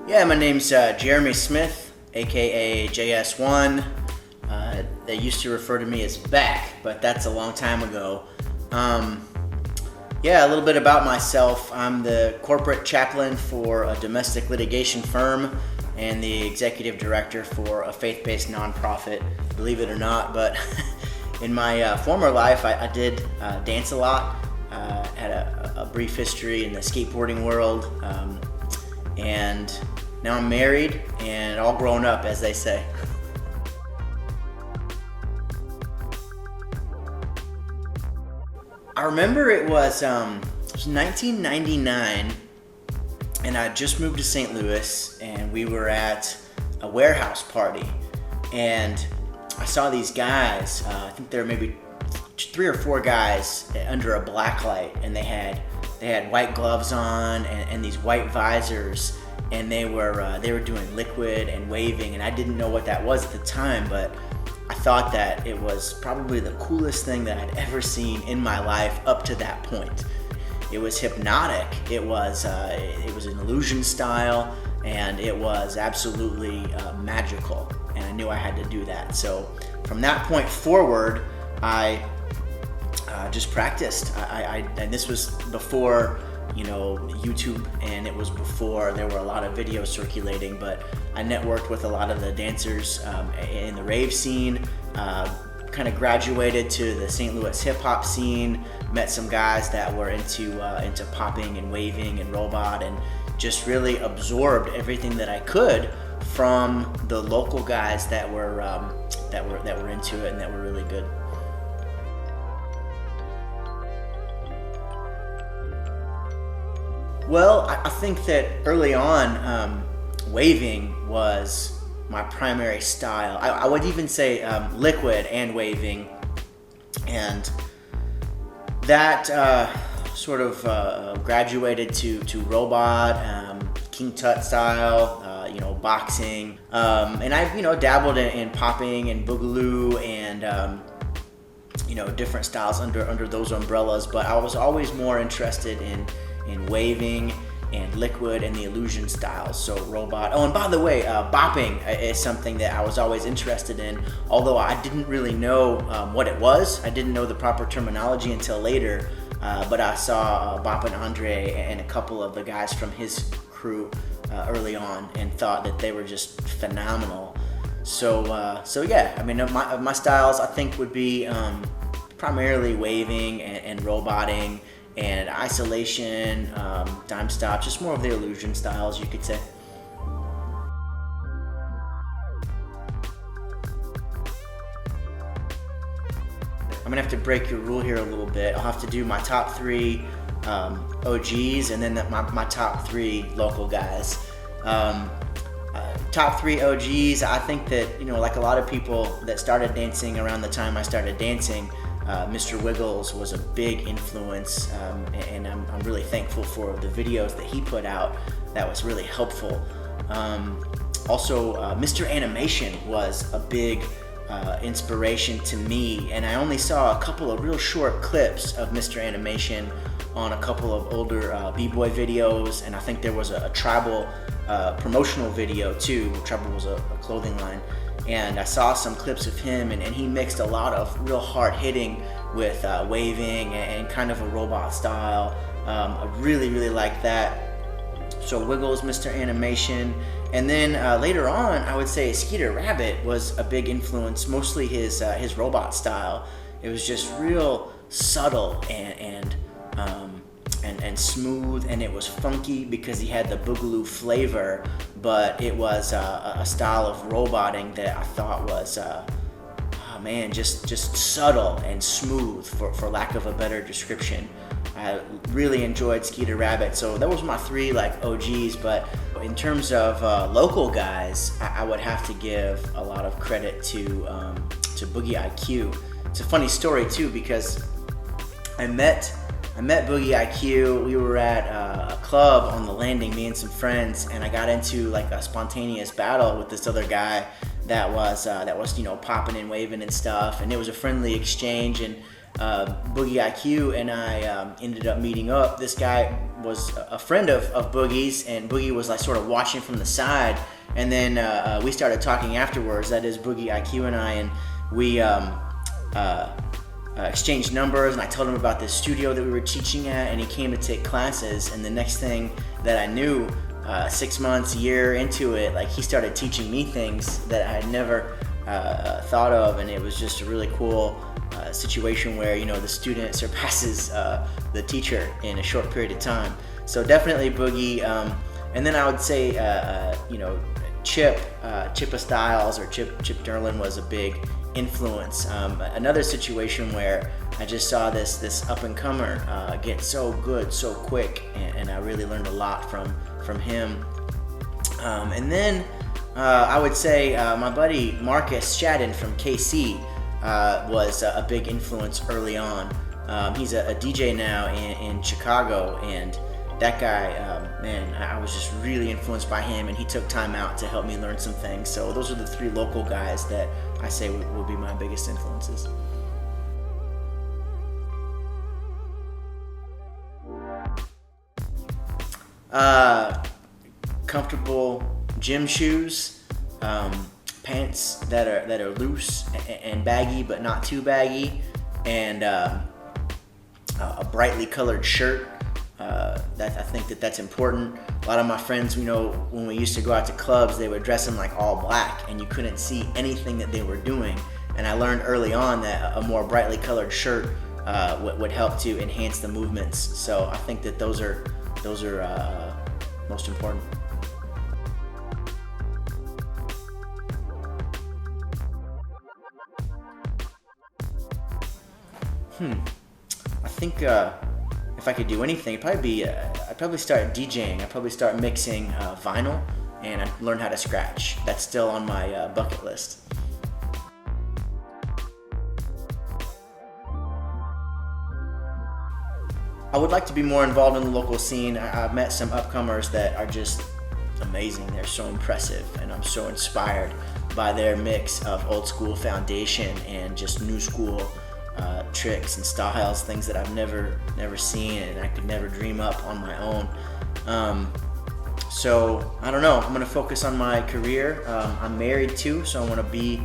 Yeah, my name's Jeremy Smith, aka JS1. They used to refer to me as Back, but that's a long time ago. Yeah, a little bit about myself. I'm the corporate chaplain for a domestic litigation firm and the executive director for a faith-based nonprofit, believe it or not. But in my former life, I did dance a lot, had a brief history in the skateboarding world, and now I'm married and all grown up, as they say. I remember it was 1999, and I just moved to St. Louis, and we were at a warehouse party, and I saw these guys. I think there were maybe 3 or 4 guys under a black light, and they had white gloves on and these white visors, and they were doing liquid and waving, and I didn't know what that was at the time, but I thought that it was probably the coolest thing that I'd ever seen in my life up to that point. It was hypnotic. It was an illusion style, and it was absolutely magical. And I knew I had to do that. So from that point forward, I just practiced. And this was before YouTube, and it was before there were a lot of videos circulating, but I networked with a lot of the dancers in the rave scene, kind of graduated to the St. Louis hip hop scene, met some guys that were into popping and waving and robot, and just really absorbed everything that I could from the local guys that were into it and that were really good. Well, I think that early on, waving was my primary style. I would even say liquid and waving, and that sort of graduated to robot, King Tut style, boxing, and I've dabbled in popping and boogaloo and different styles under those umbrellas. But I was always more interested in waving and liquid and the illusion styles, so robot. Oh, and by the way, bopping is something that I was always interested in, although I didn't really know what it was. I didn't know the proper terminology until later, but I saw Boppin' Andre and a couple of the guys from his crew early on and thought that they were just phenomenal. So yeah, I mean, my styles I think would be primarily waving and roboting, and isolation, dime stop, just more of the illusion styles, you could say. I'm gonna have to break your rule here a little bit. I'll have to do my top 3 OGs and then my top 3 local guys. Top 3 OGs, I think that, like a lot of people that started dancing around the time I started dancing, Mr. Wiggles was a big influence, and I'm really thankful for the videos that he put out. That was really helpful. Also, Mr. Animation was a big inspiration to me, and I only saw a couple of real short clips of Mr. Animation on a couple of older b-boy videos, and I think there was a Tribal promotional video too. Tribal was a clothing line. And I saw some clips of him, and he mixed a lot of real hard hitting with waving and kind of a robot style. I really, really like that. So Wiggles, Mr. Animation. And then later on, I would say Skeeter Rabbit was a big influence, mostly his robot style. It was just real subtle and smooth, and it was funky because he had the boogaloo flavor, but it was a style of roboting that I thought was just subtle and smooth, for lack of a better description. I really enjoyed Skeeter Rabbit, so that was my 3 OGs. But in terms of local guys, I would have to give a lot of credit to Boogie IQ. It's a funny story too, because I met Boogie IQ. We were at a club on the landing, me and some friends, and I got into a spontaneous battle with this other guy that was popping and waving and stuff, and it was a friendly exchange, and Boogie IQ and I ended up meeting up. This guy was a friend of Boogie's, and Boogie was like sort of watching from the side. And then we started talking afterwards. That is Boogie IQ and I, and we exchanged numbers. And I told him about this studio that we were teaching at, and he came to take classes. And the next thing that I knew, 6 months, a year into it, like he started teaching me things that I had never thought of, and it was just a really cool situation where the student surpasses the teacher in a short period of time. So definitely Boogie, and then I would say Chippa Styles or Chip Derlin was a big influence. Another situation where I just saw this up and comer get so good so quick, and I really learned a lot from him. And then I would say my buddy Marcus Shadden from KC was a big influence early on. He's a DJ now in Chicago, and that guy, man, I was just really influenced by him, and he took time out to help me learn some things. So those are the 3 local guys that I say would be my biggest influences. Comfortable gym shoes, pants that are loose and baggy but not too baggy, and a brightly colored shirt. I think that's important. A lot of my friends, when we used to go out to clubs, they would dress in like all black, and you couldn't see anything that they were doing. And I learned early on that a more brightly colored shirt would help to enhance the movements. So I think that those are most important. I think if I could do anything, I'd probably start DJing. I'd probably start mixing vinyl, and I'd learn how to scratch. That's still on my bucket list. I would like to be more involved in the local scene. I've met some upcomers that are just amazing. They're so impressive, and I'm so inspired by their mix of old school foundation and just new school tricks and styles, things that I've never seen and I could never dream up on my own. So I don't know, I'm gonna focus on my career. I'm married too, so I wanna be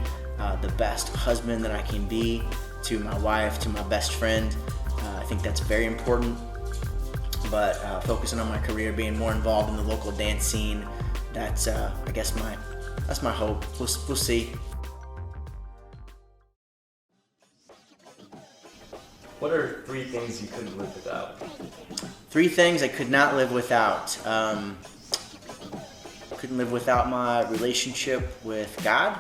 the best husband that I can be to my wife, to my best friend. I think that's very important, but focusing on my career, being more involved in the local dance scene, that's I guess that's my hope. We'll see. What are 3 things you couldn't live without? 3 things I could not live without. Couldn't live without my relationship with God.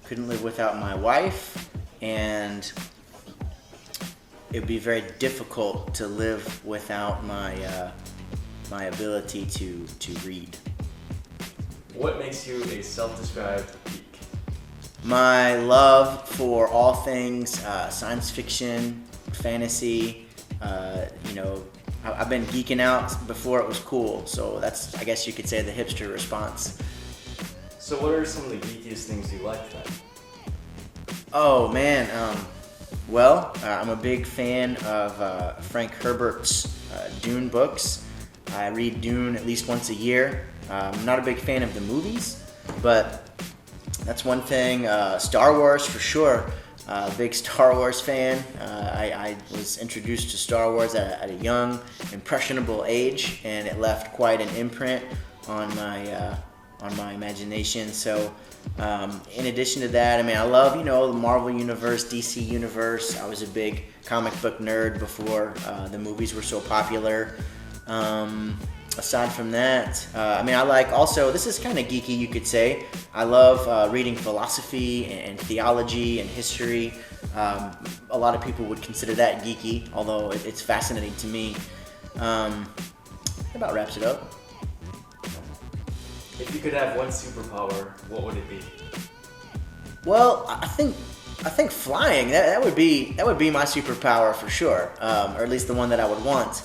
Couldn't live without my wife. And it'd be very difficult to live without my ability to read. What makes you a self-described geek? My love for all things science fiction, fantasy. I've been geeking out before it was cool, so that's, I guess you could say, the hipster response. So what are some of the geekiest things you like then? Oh man, I'm a big fan of Frank Herbert's Dune books. I read Dune at least once a year. I'm not a big fan of the movies, but that's one thing. Star Wars for sure. Big Star Wars fan. I was introduced to Star Wars at a young, impressionable age, and it left quite an imprint on my imagination. So, in addition to that, I love the Marvel universe, DC universe. I was a big comic book nerd before the movies were so popular. Aside from that, I like also, this is kind of geeky, you could say. I love reading philosophy and theology and history. A lot of people would consider that geeky, although it's fascinating to me. That about wraps it up. If you could have one superpower, what would it be? Well, I think flying. That would be my superpower for sure, or at least the one that I would want.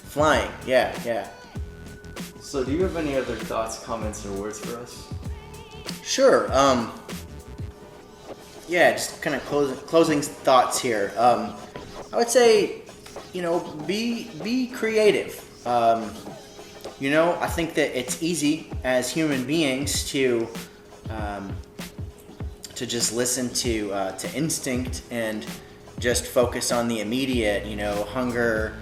Flying, yeah. So do you have any other thoughts, comments, or words for us? Sure. yeah, just kind of closing thoughts here. I would say, be creative. I think that it's easy as human beings to just listen to instinct and just focus on the immediate, hunger,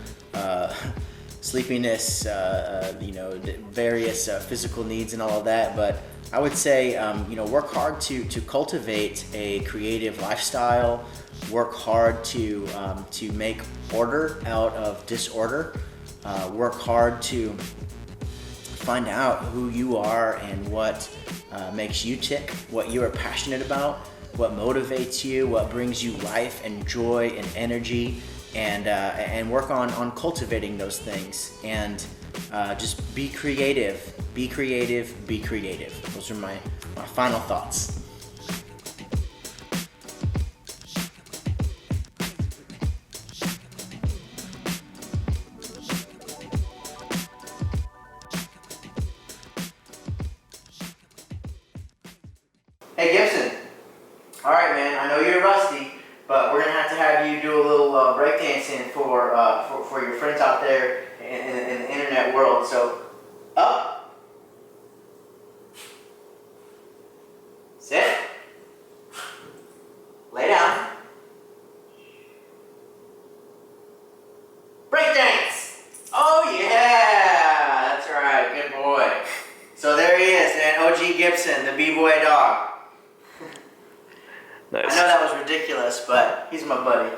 sleepiness, various physical needs and all of that. But I would say, work hard to cultivate a creative lifestyle. Work hard to make order out of disorder. Work hard to find out who you are and what makes you tick, what you are passionate about, what motivates you, what brings you life and joy and energy, and work on cultivating those things. And just be creative, be creative, be creative. Those are my final thoughts. Hey Gibson, all right, man. I know you're rusty, but we're gonna have you do a little breakdancing for your friends out there in the internet world. So, up, sit, lay down, breakdance. Oh yeah, that's right, good boy. So there he is, man. OG Gibson, the b-boy dog. Nice. I know that was ridiculous, but he's my buddy.